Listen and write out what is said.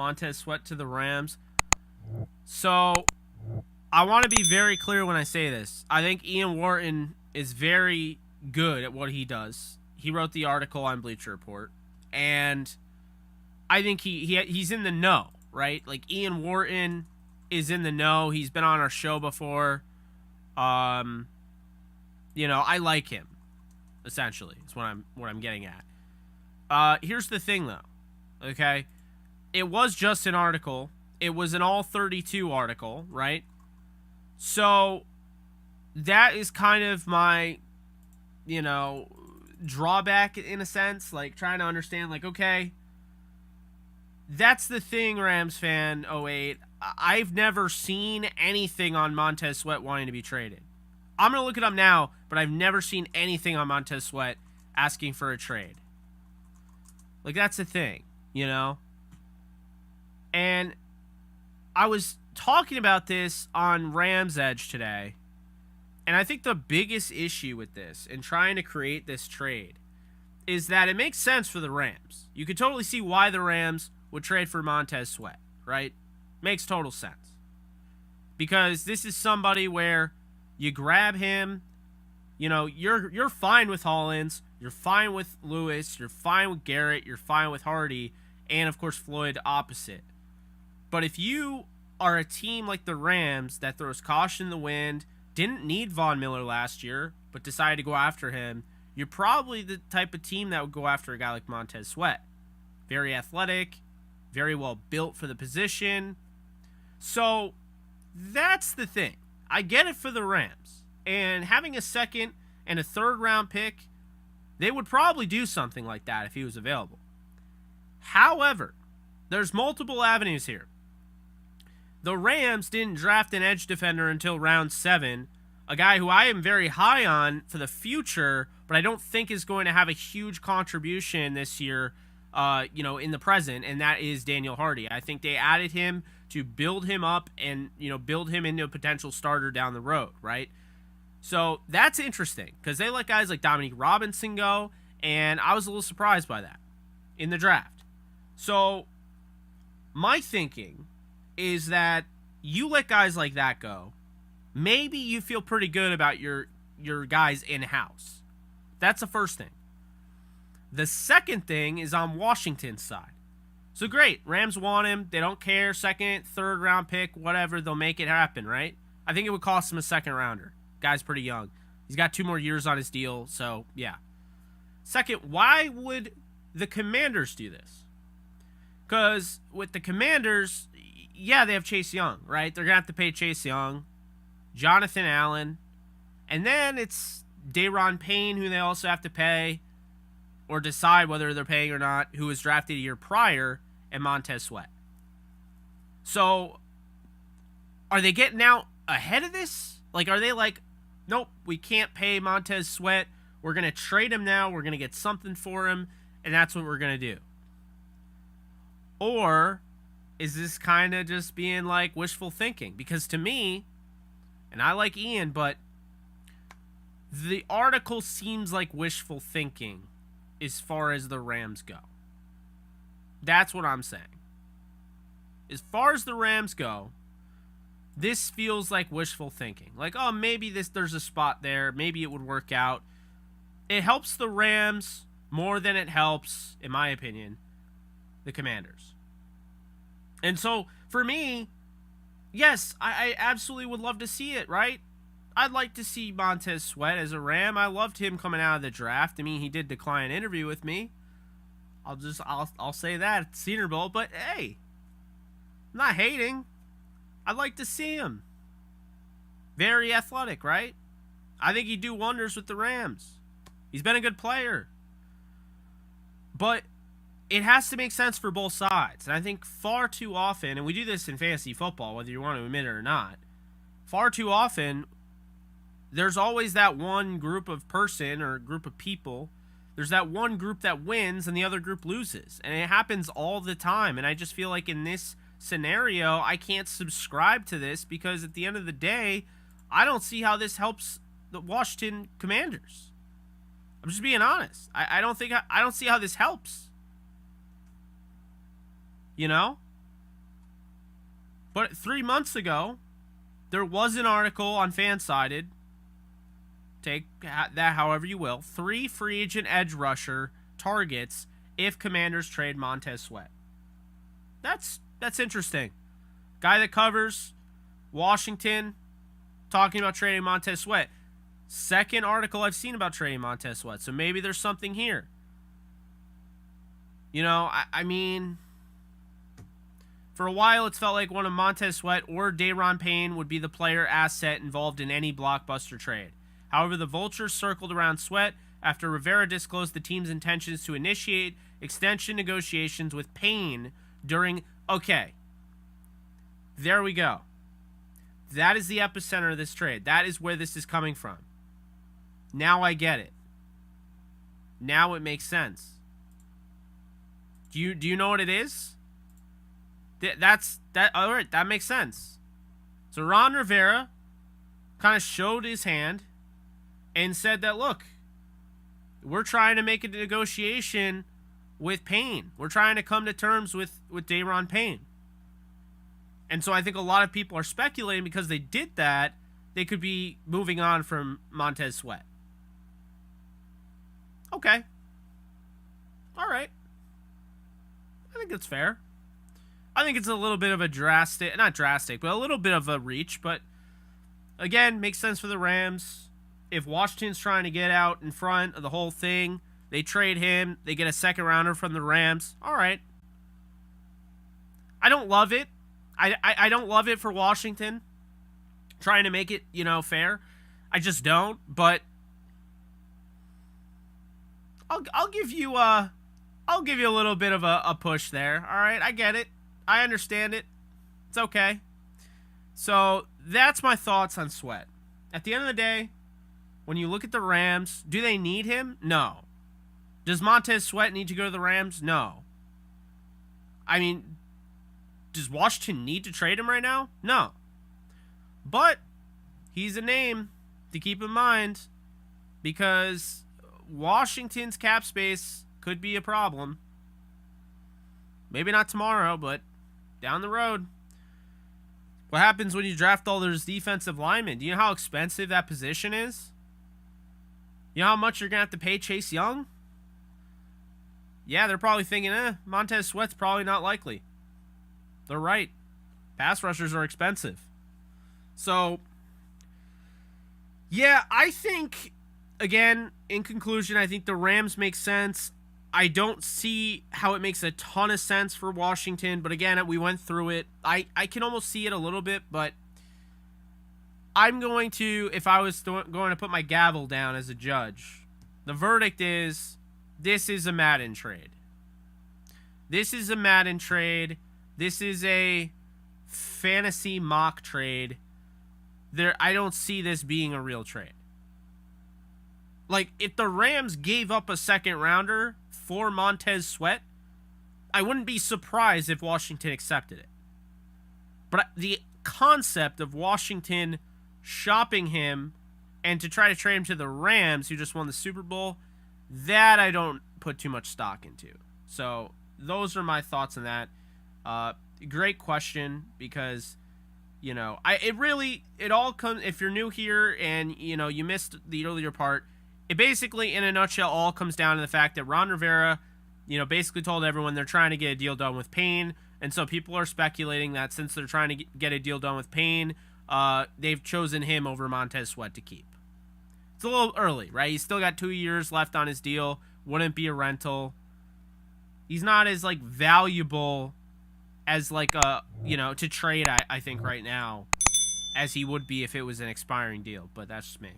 Montez Sweat to the Rams. So I want to be very clear when I say this. I think Ian Wharton is very good at what he does. He wrote the article on Bleacher Report, and I think he's in the know, right? Like, Ian Wharton is in the know. He's been on our show before. I like him. Essentially, is what I'm getting at. Here's the thing, though. Okay, it was just an article. It was an all 32 article, right? So that is kind of my, drawback in a sense. Like, trying to understand, like, okay, that's the thing, Rams fan 08. I've never seen anything on Montez Sweat wanting to be traded. I'm going to look it up now, but I've never seen anything on Montez Sweat asking for a trade. Like, that's the thing, And I was talking about this on Rams Edge today, and I think the biggest issue with this and trying to create this trade is that it makes sense for the Rams. You could totally see why the Rams would trade for Montez Sweat, right? Makes total sense. Because this is somebody where you grab him, you're fine with Hollins, you're fine with Lewis, you're fine with Garrett, you're fine with Hardy, and of course Floyd opposite. But if you are a team like the Rams that throws caution in the wind, didn't need Von Miller last year, but decided to go after him, you're probably the type of team that would go after a guy like Montez Sweat. Very athletic, very well built for the position. So that's the thing. I get it for the Rams. And having a second and a third round pick, they would probably do something like that if he was available. However, there's multiple avenues here. The Rams didn't draft an edge defender until round 7, a guy who I am very high on for the future, but I don't think is going to have a huge contribution this year, in the present, and that is Daniel Hardy. I think they added him to build him up and, build him into a potential starter down the road, right? So that's interesting because they let guys like Dominique Robinson go, and I was a little surprised by that in the draft. So my thinking is that you let guys like that go, maybe you feel pretty good about your guys in-house. That's the first thing. The second thing is on Washington's side. So great, Rams want him. They don't care. Second, third round pick, whatever. They'll make it happen, right? I think it would cost him a second rounder. Guy's pretty young. He's got 2 more years on his deal, so yeah. Second, why would the Commanders do this? Because with the Commanders, yeah, they have Chase Young, right? They're going to have to pay Chase Young, Jonathan Allen, and then it's Daron Payne, who they also have to pay, or decide whether they're paying or not, who was drafted a year prior, and Montez Sweat. So, are they getting out ahead of this? Like, are they like, nope, we can't pay Montez Sweat, we're going to trade him now, we're going to get something for him, and that's what we're going to do? Or is this kind of just being like wishful thinking? Because to me, and I like Ian, but the article seems like wishful thinking as far as the Rams go. That's what I'm saying. As far as the Rams go, this feels like wishful thinking. Like, oh, maybe there's a spot there. Maybe it would work out. It helps the Rams more than it helps, in my opinion, the Commanders. And so, for me, yes, I absolutely would love to see it, right? I'd like to see Montez Sweat as a Ram. I loved him coming out of the draft. I mean, he did decline an interview with me. I'll say that at the Senior Bowl, but hey, I'm not hating. I'd like to see him. Very athletic, right? I think he'd do wonders with the Rams. He's been a good player. But it has to make sense for both sides. And I think far too often, and we do this in fantasy football, whether you want to admit it or not, far too often, there's always that one group of person or group of people. There's that one group that wins and the other group loses. And it happens all the time. And I just feel like in this scenario, I can't subscribe to this because at the end of the day, I don't see how this helps the Washington Commanders. I'm just being honest. I don't see how this helps. You know? But 3 months ago, there was an article on Fansided, take that however you will, 3 free agent edge rusher targets if Commanders trade Montez Sweat. That's interesting. Guy that covers Washington talking about trading Montez Sweat. Second article I've seen about trading Montez Sweat, so maybe there's something here. You know, I mean, for a while it's felt like one of Montez Sweat or Daron Payne would be the player asset involved in any blockbuster trade. However, the vultures circled around Sweat after Rivera disclosed the team's intentions to initiate extension negotiations with Payne during... Okay. There we go. That is the epicenter of this trade. That is where this is coming from. Now I get it. Now it makes sense. Do you know what it is? All right, that makes sense. So Ron Rivera kind of showed his hand and said that, look, we're trying to make a negotiation with Payne. We're trying to come to terms with Daron Payne. And so I think a lot of people are speculating because they did that, they could be moving on from Montez Sweat. Okay. All right. I think that's fair. I think it's a little bit of a not drastic, but a little bit of a reach. But again, makes sense for the Rams. If Washington's trying to get out in front of the whole thing, they trade him, they get a second rounder from the Rams. All right. I don't love it. I don't love it for Washington trying to make it, fair. I just don't, but I'll give you a little bit of a push there. All right, I get it. I understand it. It's okay. So that's my thoughts on Sweat. At the end of the day, when you look at the Rams, do they need him? No. Does Montez Sweat need to go to the Rams? No. I mean, does Washington need to trade him right now? No. But he's a name to keep in mind because Washington's cap space could be a problem. Maybe not tomorrow, but down the road. What happens when you draft all those defensive linemen? Do you know how expensive that position is? You know how much you're going to have to pay Chase Young? Yeah, they're probably thinking, Montez Sweat's probably not likely. They're right. Pass rushers are expensive. So, yeah, I think, again, in conclusion, I think the Rams make sense. I don't see how it makes a ton of sense for Washington, but again, we went through it. I can almost see it a little bit, but I'm going to, if I was going to put my gavel down as a judge, the verdict is, this is a Madden trade. This is a Madden trade. This is a fantasy mock trade. I don't see this being a real trade. Like, if the Rams gave up a second rounder for Montez Sweat, I wouldn't be surprised if Washington accepted it. But the concept of Washington shopping him and to try to trade him to the Rams, who just won the Super Bowl, that I don't put too much stock into. So those are my thoughts on that. Great question because, it all comes, if you're new here and, you missed the earlier part, it basically, in a nutshell, all comes down to the fact that Ron Rivera, basically told everyone they're trying to get a deal done with Payne. And so people are speculating that since they're trying to get a deal done with Payne, they've chosen him over Montez Sweat to keep. It's a little early, right? He's still got 2 years left on his deal. Wouldn't be a rental. He's not as, valuable as, to trade, I think, right now, as he would be if it was an expiring deal. But that's just me.